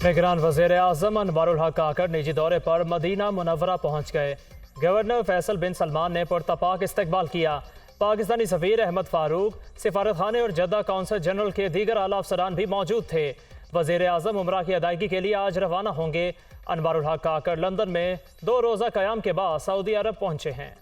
निगरान वज़ीर आज़म अनवारुल हक काकड़ निजी दौरे पर मदीना मुनव्वरा पहुँच गए। गवर्नर फैसल बिन सलमान ने पुरतपाक इस्तकबाल किया। पाकिस्तानी सफ़ीर अहमद फारूक, सिफारत खाने और जद्दा कौंसल जनरल के दीगर आला अफसरान भी मौजूद थे। वज़ीर आज़म उमरा की अदायगी के लिए आज रवाना होंगे। अनवारुल हक काकड़ लंदन में 2 रोज़ा क़याम के बाद सऊदी अरब पहुँचे हैं।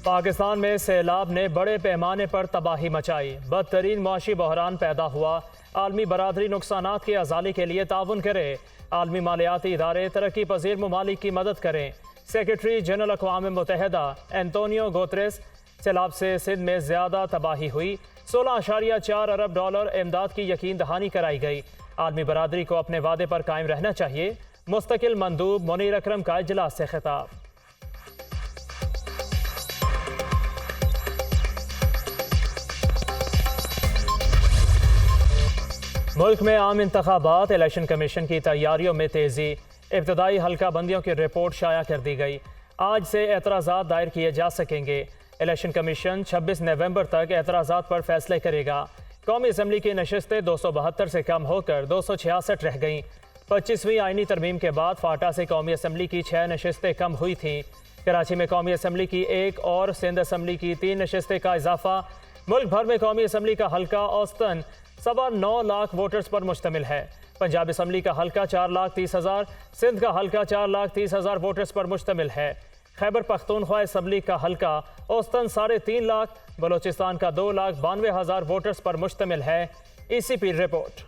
पाकिस्तान में सैलाब ने बड़े पैमाने पर तबाही मचाई। बदतरीन मुआशी बहरान पैदा हुआ। आलमी बरादरी नुकसानात के अजाले के लिए ताउन करे। आलमी मालियाती इदारे तरक्की पजीर ममालिक की मदद करें। सेक्रेटरी जनरल अक़वाम मुत्तहिदा एंटोनियो गुतेरेस, सैलाब से सिंध में ज़्यादा तबाही हुई। 16.4 अरब डॉलर इमदाद की यकीन दहानी कराई गई। आलमी बरादरी को अपने वादे पर कायम रहना चाहिए। मुस्तकिल मंदूब मुनीर अकरम का इजलास से खिताब। मुल्क में आम इंतखाबात, इलेक्शन कमीशन की तैयारियों में तेज़ी। इब्तदाई हल्का बंदियों की रिपोर्ट शाया कर दी गई। आज से एतराज़ात दायर किए जा सकेंगे। इलेक्शन कमीशन 26 नवंबर तक एतराज़ात पर फैसले करेगा। कौमी असम्बली की नशिस्तें 272 से कम होकर 266 रह गईं। 25वीं आइनी तरमीम के बाद फाटा से कौमी असम्बली की 6 नशिस्तें कम हुई थीं। कराची में कौमी असम्बली की 1 और सिंध असम्बली की 3 नशिस्तें का इजाफा। मुल्क भर में कौमी असम्बली का हल्का औसतन 9.25 लाख वोटर्स पर मुश्तमिल है। पंजाब असम्बली का हल्का 4,30,000, सिंध का हल्का 4,30,000 वोटर्स पर मुश्तमिल है। खैबर पख्तूनख्वा असम्बली का हल्का औसतन 3.5 लाख, बलोचिस्तान का 2,92,000 वोटर्स पर मुश्तमिल है। ECP report.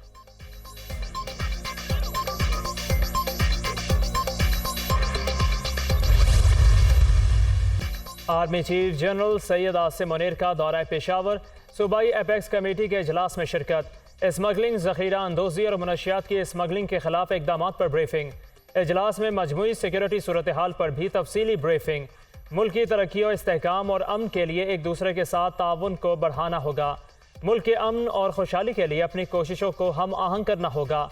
Army chief general Syed Asim Munir का दौरा पेशावर। सूबाई एपेक्स कमेटी के इजलास में शिरकत। स्मगलिंग, ज़ख़ीरा अंदोज़ी और मनशियात की स्मगलिंग के खिलाफ इकदाम पर ब्रीफिंग। इजलास में मजमूई सिक्योरिटी सूरत हाल पर भी तफसीली ब्रीफिंग। मुल्क की तरक्की और इस्तेहकाम और अमन के लिए एक दूसरे के साथ ताउन को बढ़ाना होगा। मुल्क के अमन और खुशहाली के लिए अपनी कोशिशों को हम आहंग करना होगा।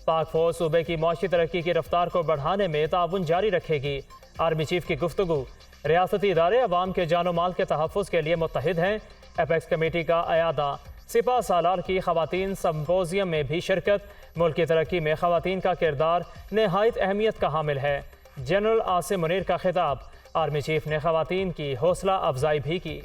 पाक फौज सूबे की मौशी तरक्की की रफ्तार को बढ़ाने में ताउन जारी रखेगी। आर्मी चीफ की गुफ्तगू। रियासती इदारे अवाम के जानो माल के तहफ़्फ़ुज़ के लिए मुत्तहिद हैं। एपेक्स कमेटी का अयादा। सिपा सालार की ख़वातीन सम्पोजियम में भी शिरकत। मुल्क की तरक्की में ख़वातीन का किरदार नहायत अहमियत का हामिल है। जनरल आसिम मुनीर का खिताब। आर्मी चीफ ने ख़वातीन की हौसला अफजाई भी की।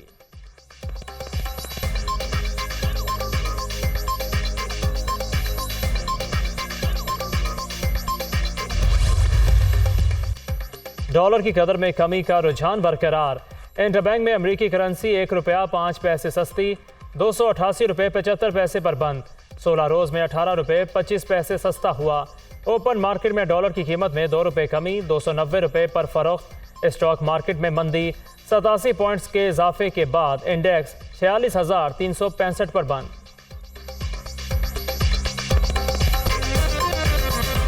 डॉलर की कदर में कमी का रुझान बरकरार। इंटरबैंक में अमरीकी करेंसी 1 रुपया 5 पैसे सस्ती, 288 रुपये 75 पैसे पर बंद। 16 रोज़ में 18 रुपये 25 पैसे सस्ता हुआ। ओपन मार्केट में डॉलर की कीमत में 2 रुपये कमी, 290 रुपये पर फरोख्त। स्टॉक मार्केट में मंदी। 87 पॉइंट्स के इजाफे के बाद इंडेक्स 46,365 पर बंद।